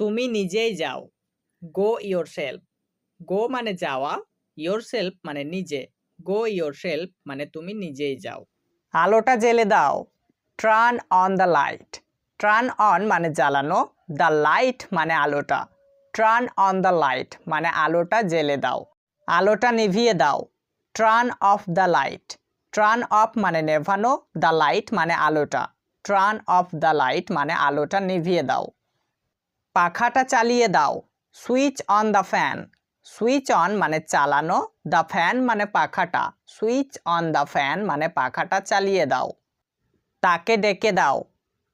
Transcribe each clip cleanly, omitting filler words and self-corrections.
তুমি নিজেই যাও। গো ইয়োরসেলফ। গো মানে যাওয়া, ইয়োরসেলফ মানে নিজে। গো ইয়োরসেলফ মানে তুমি নিজেই যাও। আলোটা জ্বেলে দাও। Turn on the light. Turn on মানে জ্বালানো, দ্য লাইট মানে আলোটা। টার্ন অন দ্য লাইট মানে আলোটা জ্বেলে দাও। আলোটা নিভিয়ে দাও। Turn off the light. Turn off মানে নেভানো, দ্য লাইট মানে আলোটা। টার্ন অফ দ্য লাইট মানে আলোটা নিভিয়ে দাও। পাখাটা চালিয়ে দাও। Switch on the fan. Switch on মানে চালানো, দ্য ফ্যান মানে পাখাটা। সুইচ অন দ্য ফ্যান মানে পাখাটা চালিয়ে দাও। তাকে ডেকে দাও।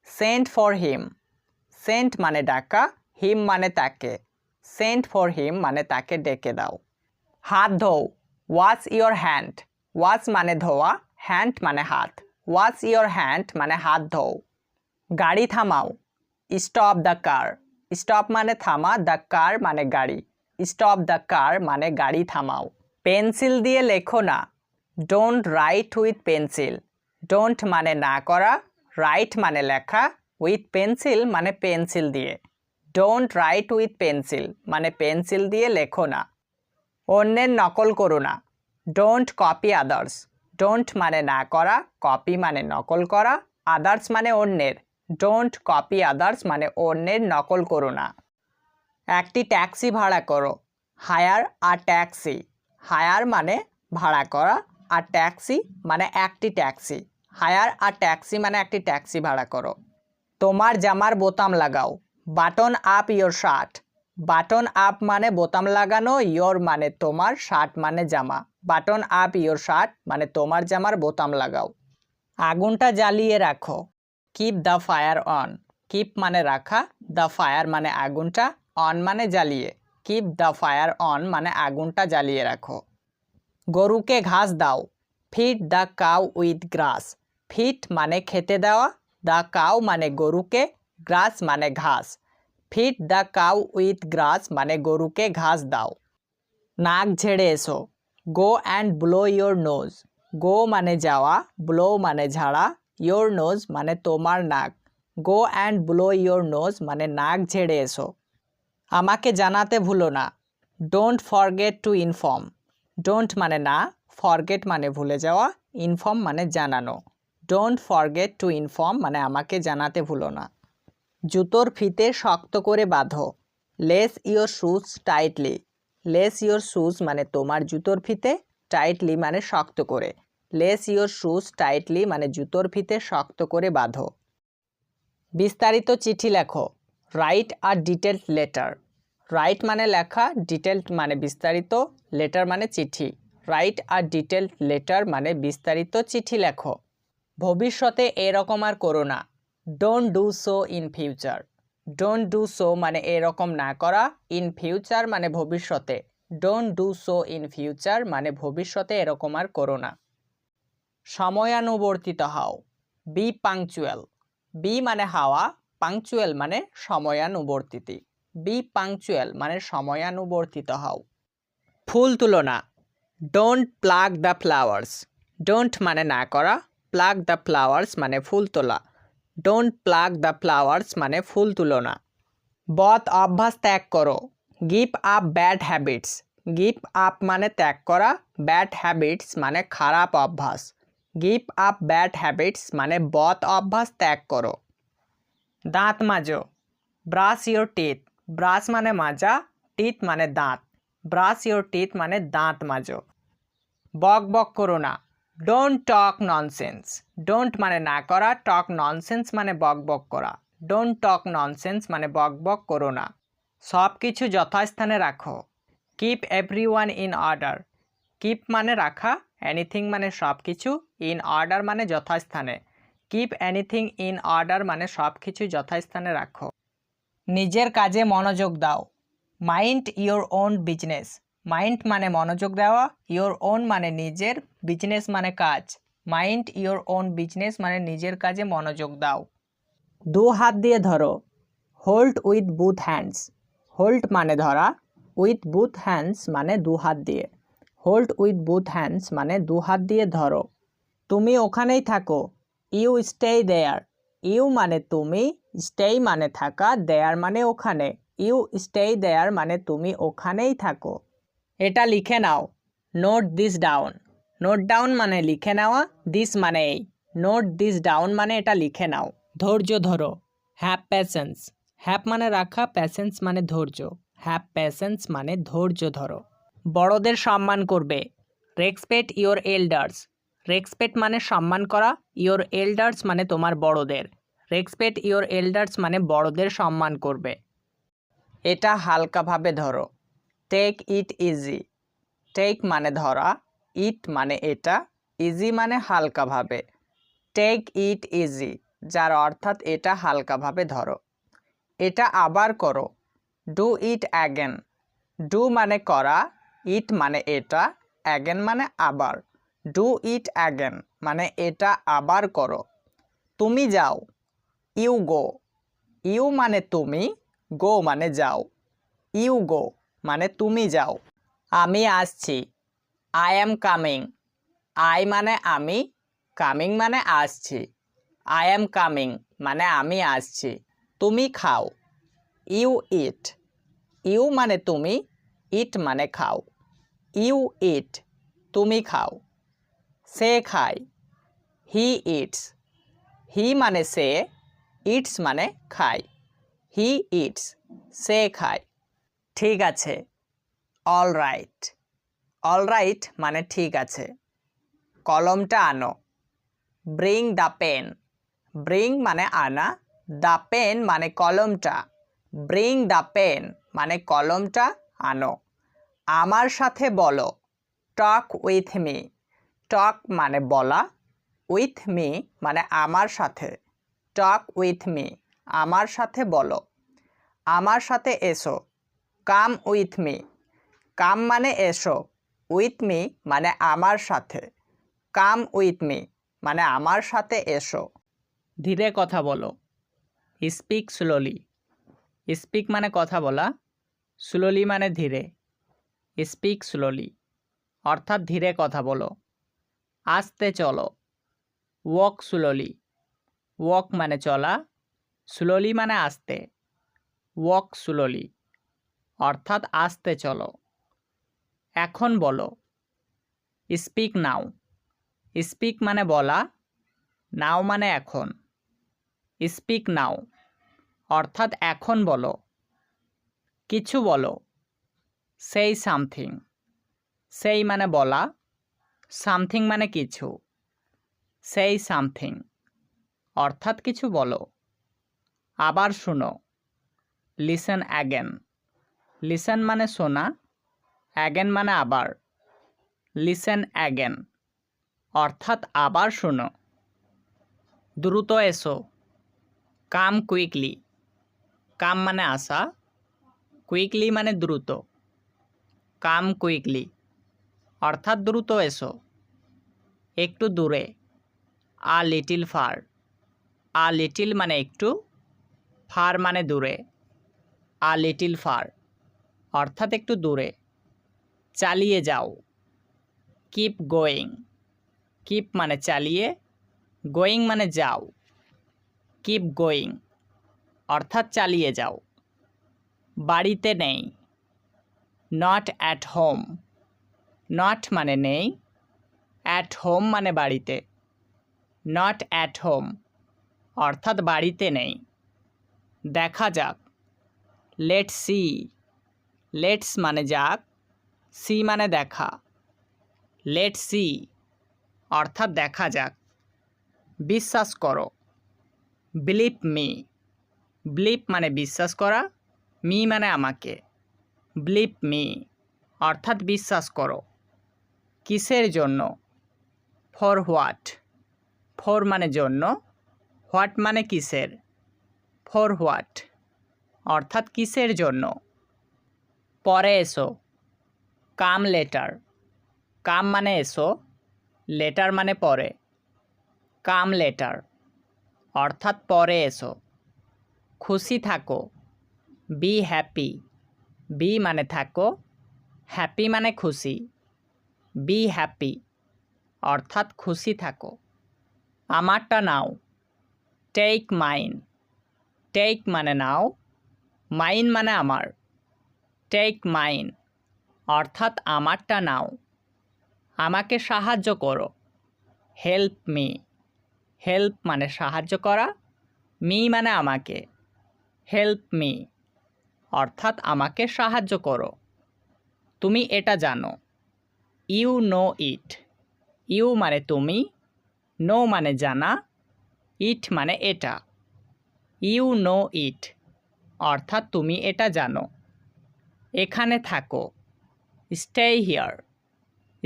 Send for him. সেন্ট মানে ডাকা, হিম মানে তাকে। সেন্ড ফর হিম মানে তাকে ডেকে দাও। হাত ধোও। Wash your hand. ওয়াশ মানে ধোয়া, হ্যান্ড মানে হাত। ওয়াশ ইয়োর হ্যান্ড মানে হাত ধোও। গাড়ি থামাও। Stop the car. স্টপ মানে থামা, দ্য কার মানে গাড়ি। স্টপ দ্য কার মানে গাড়ি থামাও। পেন্সিল দিয়ে লেখো না। Don't write with pencil. Don't মানে না করা, রাইট মানে লেখা, উইথ পেন্সিল মানে পেন্সিল দিয়ে। ডোন্ট রাইট উইথ পেন্সিল মানে পেন্সিল দিয়ে লেখো না। অন্যের নকল করো না। Don't copy others. ডোন্ট মানে না করা, কপি মানে নকল করা, আদার্স মানে অন্যের। ডোন্ট কপি আদার্স মানে অন্যের নকল করো না। একটি ট্যাক্সি ভাড়া করো। হায়ার আ ট্যাক্সি। হায়ার মানে ভাড়া করা, আর ট্যাক্সি মানে একটি ট্যাক্সি। হায়ার আ ট্যাক্সি মানে একটি ট্যাক্সি ভাড়া করো। তোমার জামার বোতাম লাগাও। Button up your shirt. Button up মানে বোতাম লাগানো, ইয়োর মানে তোমার, শার্ট মানে জামা। বাটন আপ ইয়োর শার্ট মানে তোমার জামার বোতাম লাগাও। আগুনটা জ্বালিয়ে রাখো। Keep the fire on. Keep মানে রাখা, দ্য ফায়ার মানে আগুনটা, অন মানে জ্বালিয়ে। কিপ দ্য ফায়ার অন মানে আগুনটা জ্বালিয়ে রাখো। গরুকে ঘাস দাও। Feed the cow with glass. Feed মানে খেতে দেওয়া, দ্য কাউ মানে গরুকে, গ্রাস মানে ঘাস। Feed the cow with grass মানে গরুকে ঘাস দাও। নাক ঝেড়ে এসো। Go and blow your nose. Go মানে যাওয়া, ব্লো মানে ঝাড়া, ইয়োর নোজ মানে তোমার নাক। Go and blow your nose মানে নাক ঝেড়ে এসো। আমাকে জানাতে ভুলো না। Don't forget to inform. Don't মানে না, ফরগেট মানে ভুলে যাওয়া, ইনফর্ম মানে জানানো। ডোন্ট ফরগেট টু ইনফর্ম মানে আমাকে জানাতে ভুলো না। জুতোর ফিতে শক্ত করে বাঁধো। Lace your shoes tightly. Lace your shoes মানে তোমার জুতোর ফিতে, টাইটলি মানে শক্ত করে। লেস ইয়োর শুজ টাইটলি মানে জুতোর ফিতে শক্ত করে বাঁধো। বিস্তারিত চিঠি লেখো। Write a detailed letter. Right মানে লেখা, ডিটেলড মানে বিস্তারিত, লেটার মানে চিঠি। রাইট আ ডিটেলড লেটার মানে বিস্তারিত চিঠি লেখো। ভবিষ্যতে এরকম আর করো না। Don't do so in future. Don't do so মানে এরকম না করা, ইন ফিউচার মানে ভবিষ্যতে। Don't do so in future মানে ভবিষ্যতে এরকম আর করো না। সময়ানুবর্তিত হও। Be punctual. বি মানে হাওয়া, পাংচুয়াল মানে সময়ানুবর্তিত। বি পাংচুয়াল মানে সময়ানুবর্তিত হও। ফুল তুলো না। Don't plug the flowers. Don't মানে না করা, প্লাগ দ্য ফ্লাওয়ার্স মানে ফুল তোলা। ডোন্ট প্লাগ দ্য ফ্লাওয়ার্স মানে ফুল তুলো না। বদ অভ্যাস ত্যাগ করো। Give up bad habits. Give up মানে ত্যাগ করা, ব্যাড হ্যাবিটস মানে খারাপ অভ্যাস। গিভ আপ ব্যাড হ্যাবিটস মানে বদ অভ্যাস ত্যাগ করো। দাঁত মাজো। Brush your teeth. ব্রাশ মানে মাজা, টিথ মানে দাঁত। ব্রাশ ইয়োর টিথ মানে দাঁত মাজো। বক বক করো না। Don't talk nonsense. ডোন্ট মানে না করা, টক ননসেন্স মানে বক বক করা। ডোন্ট টক ননসেন্স মানে বক বক করো না। সব কিছু যথাস্থানে রাখো। Keep everyone in order. Keep মানে রাখা, এনিথিং মানে সব কিছু, ইন অর্ডার মানে যথাস্থানে। কিপ এনিথিং ইন অর্ডার মানে সব কিছু যথাস্থানে রাখো। নিজের কাজে মনোযোগ দাও। Mind your own business. Mind মানে মনোযোগ দেওয়া, ইয়োর ওন মানে নিজের, বিজনেস মানে কাজ। মাইন্ড ইয়োর ওন বিজনেস মানে নিজের কাজে মনোযোগ দাও। দু হাত দিয়ে ধরো। Hold with booth hands. Hold মানে ধরা, উইথ বুথ হ্যান্ডস মানে দু হাত দিয়ে। হোল্ড উইথ বুথ হ্যান্ডস মানে দু হাত দিয়ে ধরো। তুমি ওখানেই থাকো। You stay there. ইউ মানে তুমি, স্টে মানে থাকা, দেয়ার মানে ওখানে। ইউ স্টে দেয়ার মানে তুমি ওখানেই থাকো। এটা লিখে নাও। Note this down. Note down মানে লিখে নেওয়া, দিস মানে এই। নোট দিস ডাউন মানে এটা লিখে নাও। ধৈর্য ধরো। Have patience. হ্যাভ মানে রাখা, প্যাশেন্স মানে ধৈর্য। হ্যাভ প্যাশেন্স মানে ধৈর্য ধরো। বড়দের সম্মান করবে। Respect your elders. রেসপেক্ট মানে সম্মান করা, ইওর এল্ডার্স মানে তোমার বড়দের। রেসপেক্ট ইওর এল্ডার্স মানে বড়দের সম্মান করবে। এটা হালকাভাবে ধরো। Take it easy. টেক মানে ধরা, ইট মানে এটা, ইজি মানে হালকাভাবে। টেক ইট ইজি, যার অর্থাৎ এটা হালকাভাবে ধরো। এটা আবার করো। Do it again. ডু মানে করা, ইট মানে এটা, অ্যাগেন মানে আবার। ডু ইট অ্যাগেন মানে এটা আবার করো। তুমি যাও। You go. ইউ মানে তুমি, গো মানে যাও। ইউ গো মানে তুমি যাও। আমি আসছি। I am coming. আই মানে আমি, কামিং মানে আসছি। আই অ্যাম কামিং মানে আমি আসছি। তুমি খাও। You it. ইউ মানে তুমি, ইট মানে খাও। ইউ ইট তুমি খাও। সে খায়। He eats. হি মানে সে, ইটস মানে খায়। হি ইটস সে খায়। ঠিক আছে। All right. অল রাইট মানে ঠিক আছে। কলমটা আনো। Bring the pen. ব্রিং মানে আনা, দ্য পেন মানে কলমটা। ব্রিং দ্য পেন মানে কলমটা আনো। আমার সাথে বলো। Talk with me. টক মানে বলা, উইথ মি মানে আমার সাথে। টক উইথ মি আমার সাথে বলো। আমার সাথে এসো। Come with me. কাম মানে এসো, উইথ মি মানে আমার সাথে। কাম উইথ মি মানে আমার সাথে এসো। ধীরে কথা বলো। Speak slowly. স্পিক মানে কথা বলা, স্লোলি মানে ধীরে। স্পিক স্লোলি অর্থাৎ ধীরে কথা বলো। আস্তে চলো। Walk slowly. ওয়াক মানে চলা, স্লোলি মানে আস্তে। ওয়াক স্লোলি অর্থাৎ আস্তে চলো। এখন বলো। স্পিক নাও। স্পিক মানে বলা, নাও মানে এখন। স্পিক নাও অর্থাৎ এখন বলো। কিছু বলো। সেই সামথিং। সেই মানে বলা, সামথিং মানে কিছু। সেই সামথিং অর্থাৎ কিছু বলো। আবার শোনো। Listen again. লিসেন মানে শোনা, অ্যাগেন মানে আবার। লিসেন অ্যাগেন অর্থাৎ আবার শোনো। দ্রুত এসো। কাম কুইকলি। কাম মানে আসা, কুইকলি মানে দ্রুত। কাম কুইকলি অর্থাৎ দ্রুত এসো। একটু দূরে। A little far. A little মানে একটু, ফার মানে দূরে। আ লিটিল ফার অর্থাৎ একটু দূরে। চালিয়ে যাও। Keep going. কিপ মানে চালিয়ে, গোয়িং মানে যাও। কিপ গোয়িং অর্থাৎ চালিয়ে যাও। বাড়িতে নেই। Not at home. নট মানে নেই, অ্যাট হোম মানে বাড়িতে। নট অ্যাট হোম অর্থাৎ বাড়িতে নেই। দেখা যাক। Let's see. লেটস মানে যাক, সি মানে দেখা। লেটস সি অর্থাৎ দেখা যাক। বিশ্বাস করো। Believe me. বিলিভ মানে বিশ্বাস করা, মি মানে আমাকে। বিলিভ মি অর্থাৎ বিশ্বাস করো। কিসের জন্য। For what. ফর মানে জন্য, হোয়াট মানে কিসের। ফর হোয়াট অর্থাৎ কিসের জন্য। পরে এসো। Come later. কাম মানে এসো, লেটার মানে পরে। কাম লেটার অর্থাৎ পরে এসো। খুশি থাকো। Be happy. বি মানে থাকো, হ্যাপি মানে খুশি। বি হ্যাপি অর্থাৎ খুশি থাকো। আমারটা নাও। Take mine. টেক মানে নাও, মাইন মানে আমার। টেক মাইন অর্থাৎ আমারটা নাও। আমাকে সাহায্য করো। Help me. হেল্প মানে সাহায্য করা, মি মানে আমাকে। হেল্প মি অর্থাৎ আমাকে সাহায্য করো। তুমি এটা জানো। You know it. ইউ মানে তুমি, নো মানে জানা, ইট মানে এটা। ইউ নো ইট অর্থাৎ তুমি এটা জানো। এখানে থাকো। Stay here.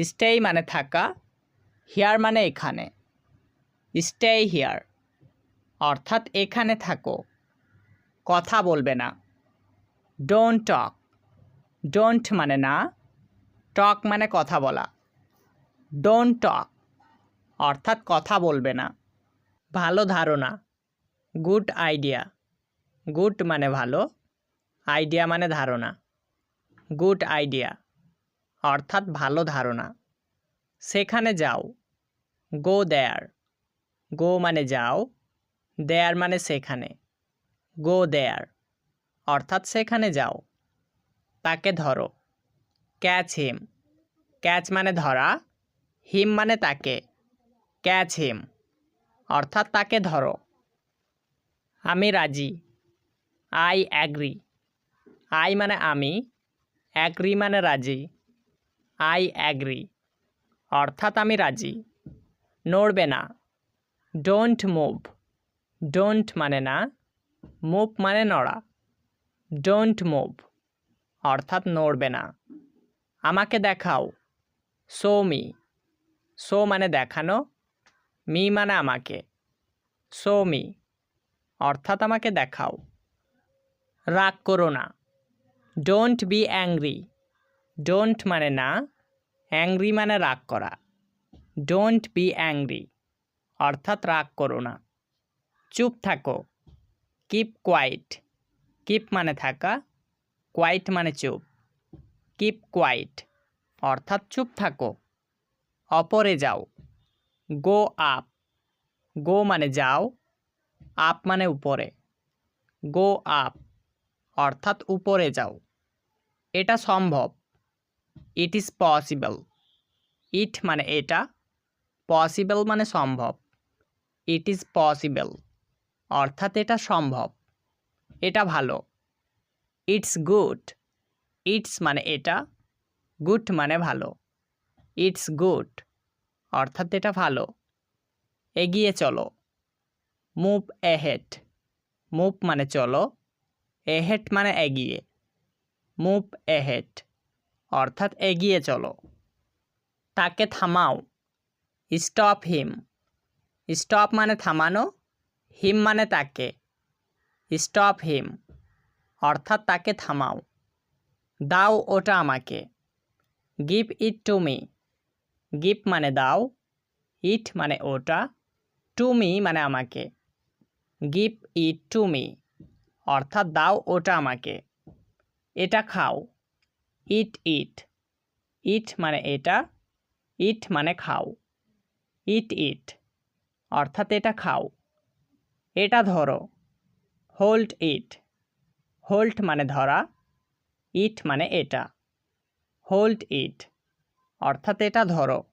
স্টে মানে থাকা, হিয়ার মানে এখানে। স্টে হিয়ার অর্থাৎ এখানে থাকো। কথা বলবে না। Don't talk. ডোন্ট মানে না, টক মানে কথা বলা। ডোন্ট টক অর্থাৎ কথা বলবে না। ভালো ধারণা। Good idea. গুড মানে ভালো, আইডিয়া মানে ধারণা। গুড আইডিয়া অর্থাৎ ভালো ধারণা। সেখানে যাও। গো দেয়ার। গো মানে যাও, দেয়ার মানে সেখানে। গো দেয়ার অর্থাৎ সেখানে যাও। তাকে ধরো। ক্যাচ হিম। ক্যাচ মানে ধরা, হিম মানে তাকে। ক্যাচ হিম অর্থাৎ তাকে ধরো। আমি রাজি। I agree. আই মানে আমি, অ্যাগ্রি মানে রাজি। আই অ্যাগ্রি অর্থাৎ আমি রাজি। নড়বে না। Don't move. ডোন্ট মানে না, মুভ মানে নড়া। ডোন্ট মুভ অর্থাৎ নড়বে না। আমাকে দেখাও। Show me. শো মানে দেখানো, মি মানে আমাকে। শো মি অর্থাৎ আমাকে দেখাও। রাগ করো না। Don't be angry. ডোন্ট মানে না, অ্যাংরি মানে রাগ করা। ডোন্ট বি অ্যাংরি অর্থাৎ রাগ করো না। চুপ থাকো। Keep quiet. কিপ মানে থাকা, কোয়াইট মানে চুপ। কিপ কোয়াইট অর্থাৎ চুপ থাকো। অপরে যাও। Go up. গো মানে যাও, আপ মানে উপরে। গো আপ অর্থাৎ উপরে যাও। এটা সম্ভব। It is possible. ইট মানে এটা, পসিবল মানে সম্ভব। ইট ইজ পসিবল অর্থাৎ এটা সম্ভব। এটা ভালো। It's good. ইটস মানে এটা, গুড মানে ভালো। ইটস গুড অর্থাৎ এটা ভালো। এগিয়ে চলো। Move ahead. মুভ মানে চলো, এহেড মানে এগিয়ে। মুভ এহেড অর্থাৎ এগিয়ে চলো। তাকে থামাও। Stop him. স্টপ মানে থামানো, হিম মানে তাকে। স্টপ হিম অর্থাৎ তাকে থামাও। দাও ওটা আমাকে। Give it to me. Give মানে দাও, ইট মানে ওটা, টু মি মানে আমাকে। গিভ ইট টু মি অর্থাৎ দাও ওটা আমাকে। এটা খাও। ইট ইট। ইট মানে এটা, ইট মানে খাও। ইট ইট অর্থাৎ এটা খাও। এটা ধরো। Hold it. হোল্ড মানে ধরা, ইট মানে এটা। হোল্ড ইট অর্থাৎ এটা ধরো।